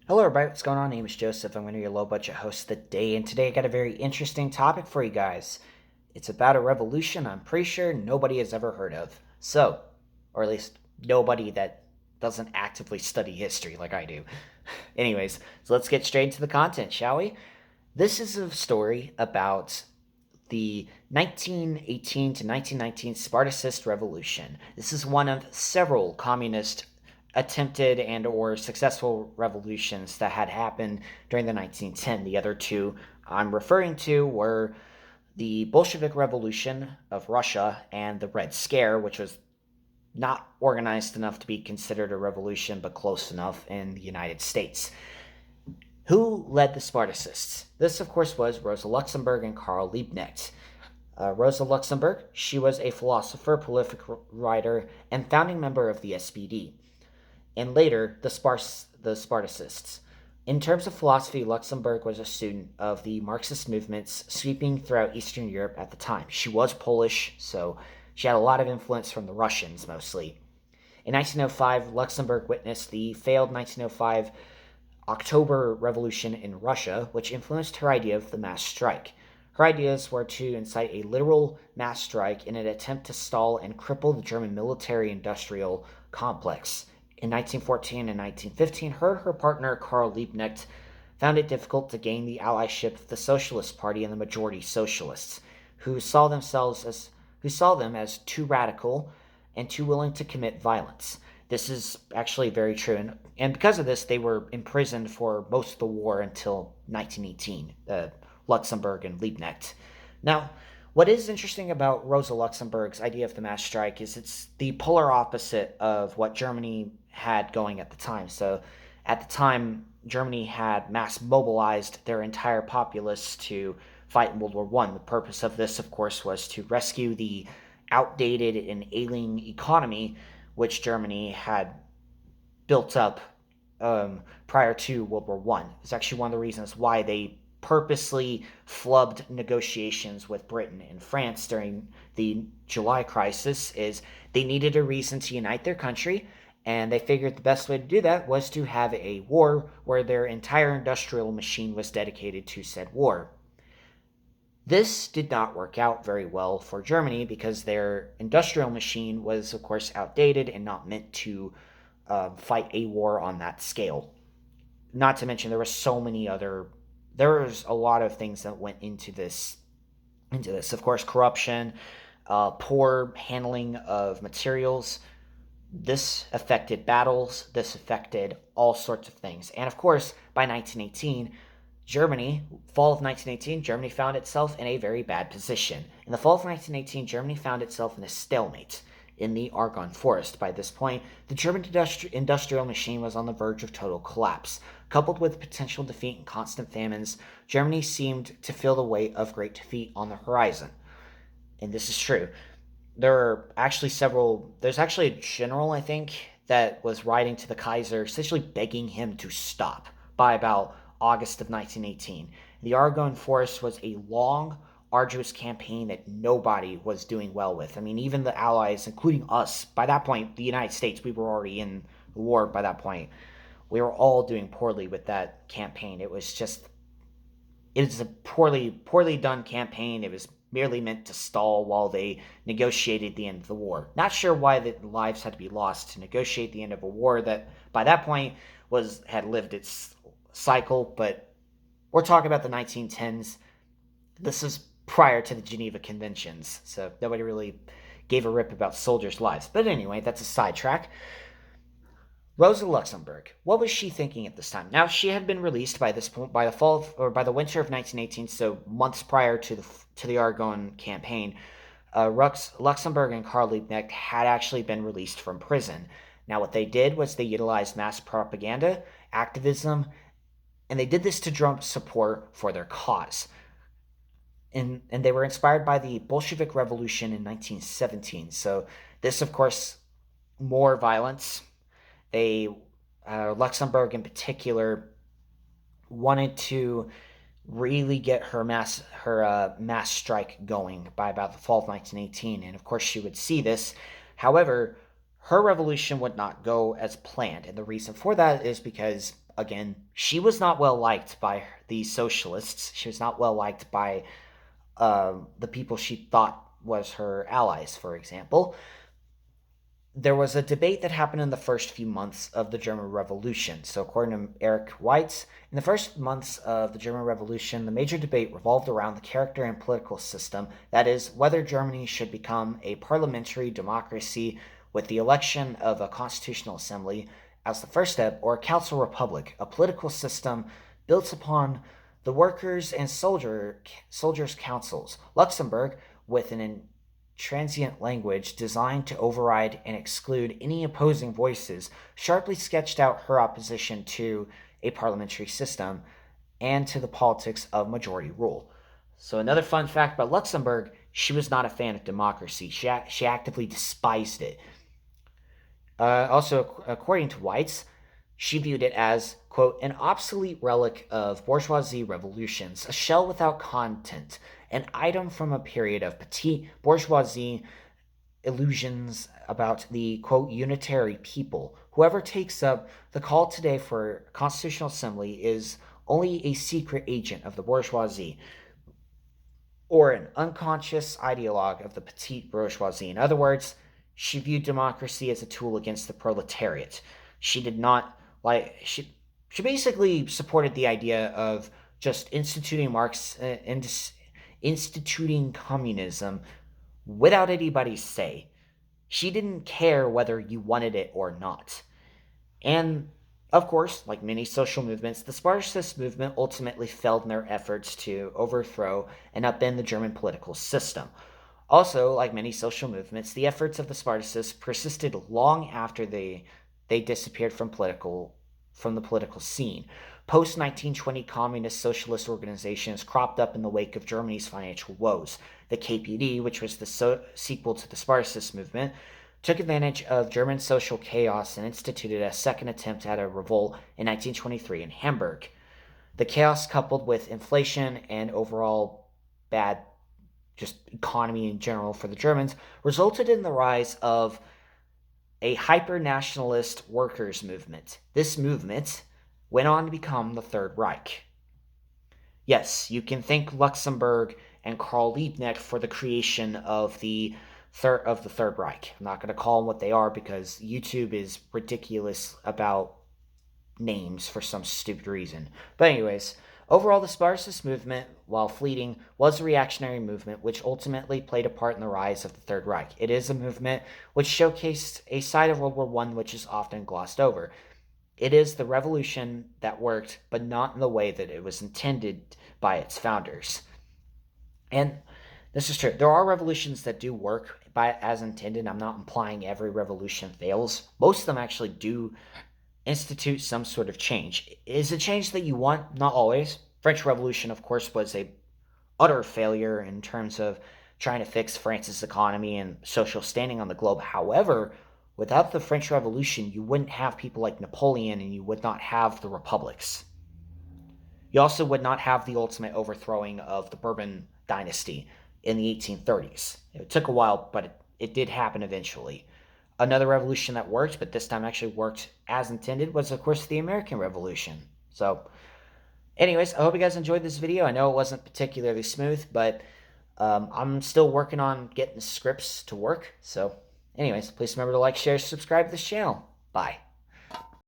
Hello, everybody. What's going on? My name is Joseph. I'm going to be your low budget host of the day, and today I got a very interesting topic for you guys. It's about a revolution I'm pretty sure nobody has ever heard of. So, or at least nobody that doesn't actively study history like I do. Anyways, so let's get straight into the content, shall we? This is a story about the 1918 to 1919 Spartacist Revolution. This is one of several communist attempted and or successful revolutions that had happened during the 1910. The other two I'm referring to were the Bolshevik Revolution of Russia and the Red Scare, which was not organized enough to be considered a revolution, but close enough in the United States. Who led the Spartacists? This, of course, was Rosa Luxemburg and Karl Liebknecht. Rosa Luxemburg, she was a philosopher, prolific writer, and founding member of the SPD, and later the Spartacists. In terms of philosophy, Luxemburg was a student of the Marxist movements sweeping throughout Eastern Europe at the time. She was Polish, so she had a lot of influence from the Russians mostly. In 1905, Luxemburg witnessed the failed 1905 October Revolution in Russia, which influenced her idea of the mass strike. Her ideas were to incite a literal mass strike in an attempt to stall and cripple the German military industrial complex. In 1914 and 1915, her and her partner Karl Liebknecht found it difficult to gain the allyship of the Socialist Party and the majority socialists, who saw them as too radical and too willing to commit violence. This is actually very true, and because of this, they were imprisoned for most of the war until 1918, Luxemburg and Liebknecht. Now, what is interesting about Rosa Luxemburg's idea of the mass strike is it's the polar opposite of what Germany had going at the time. So, at the time, Germany had mass mobilized their entire populace to fight in World War One. The purpose of this, of course, was to rescue the outdated and ailing economy which Germany had built up prior to World War One. It's actually one of the reasons why they purposely flubbed negotiations with Britain and France during the July crisis. Is they needed a reason to unite their country, and they figured the best way to do that was to have a war where their entire industrial machine was dedicated to said war. This did not work out very well for Germany because their industrial machine was, of course, outdated and not meant to fight a war on that scale. Not to mention, there was a lot of things that went into this. Of course, corruption, poor handling of materials. This affected battles. This affected all sorts of things. And of course, by 1918, fall of 1918, Germany found itself in a very bad position. In the fall of 1918, Germany found itself in a stalemate in the Argonne Forest. By this point, the German industrial machine was on the verge of total collapse. Coupled with potential defeat and constant famines, Germany seemed to feel the weight of great defeat on the horizon. And this is true. There's actually a general, I think, that was writing to the Kaiser, essentially begging him to stop by about August of 1918. The Argonne Forest was a long, arduous campaign that nobody was doing well with. I mean, even the Allies, including us, by that point, the United States, we were already in the war by that point. We were all doing poorly with that campaign. It was a poorly done campaign. It was merely meant to stall while they negotiated the end of the war. Not sure why the lives had to be lost to negotiate the end of a war that by that point had lived its cycle, but we're talking about the 1910s. This is prior to the Geneva Conventions, so nobody really gave a rip about soldiers' lives. But anyway, that's a sidetrack. Rosa Luxemburg, what was she thinking at this time? Now, she had been released by this point by the winter of 1918, so months prior to the Argonne campaign. Luxemburg and Karl Liebknecht had actually been released from prison. Now, what they did was they utilized mass propaganda, activism, and they did this to drum support for their cause. And they were inspired by the Bolshevik Revolution in 1917. So this, of course, more violence. Luxemburg in particular wanted to really get her mass strike going by about the fall of 1918, and of course she would see this. However, her revolution would not go as planned, and the reason for that is because again, she was not well liked by the socialists. She was not well liked by the people she thought was her allies, for example. There was a debate that happened in the first few months of the German Revolution. So, according to Eric Weitz, in the first months of the German Revolution, the major debate revolved around the character and political system, that is, whether Germany should become a parliamentary democracy with the election of a constitutional assembly as the first step, or a council republic, a political system built upon the workers' and soldiers' councils. Luxemburg, with an transient language designed to override and exclude any opposing voices, sharply sketched out her opposition to a parliamentary system and to the politics of majority rule. So another fun fact about Luxemburg, she was not a fan of democracy. She actively despised it. Also, according to Weitz, she viewed it as, quote, an obsolete relic of bourgeoisie revolutions, a shell without content, an item from a period of petite bourgeoisie illusions about the, quote, unitary people. Whoever takes up the call today for constitutional assembly is only a secret agent of the bourgeoisie, or an unconscious ideologue of the petite bourgeoisie. In other words, she viewed democracy as a tool against the proletariat. She did not like she basically supported the idea of just instituting communism without anybody's say. She didn't care whether you wanted it or not. And of course, like many social movements, the Sparticist movement ultimately failed in their efforts to overthrow and upend the German political system. Also, like many social movements, the efforts of the Spartacists persisted long after they disappeared from the political scene. Post-1920 communist socialist organizations cropped up in the wake of Germany's financial woes. The KPD, which was the sequel to the Spartacist movement, took advantage of German social chaos and instituted a second attempt at a revolt in 1923 in Hamburg. The chaos, coupled with inflation and overall bad just economy in general for the Germans, resulted in the rise of a hyper-nationalist workers' movement. This movement went on to become the Third Reich. Yes, you can thank Luxemburg and Karl Liebknecht for the creation of the Third Reich. I'm not going to call them what they are because YouTube is ridiculous about names for some stupid reason. But anyways, overall, the Spartacist movement, while fleeting, was a reactionary movement which ultimately played a part in the rise of the Third Reich. It is a movement which showcased a side of World War I which is often glossed over. It is the revolution that worked, but not in the way that it was intended by its founders. And this is true. There are revolutions that do work as intended. I'm not implying every revolution fails. Most of them actually do institute some sort of change. Is it change that you want? Not always. French Revolution, of course, was a utter failure in terms of trying to fix France's economy and social standing on the globe. However, without the French Revolution, you wouldn't have people like Napoleon, and you would not have the republics. You also would not have the ultimate overthrowing of the Bourbon dynasty in the 1830s. It took a while, but it did happen eventually. Another revolution that worked, but this time actually worked as intended, was, of course, the American Revolution. So, anyways, I hope you guys enjoyed this video. I know it wasn't particularly smooth, but I'm still working on getting the scripts to work. So, anyways, please remember to like, share, subscribe to this channel. Bye.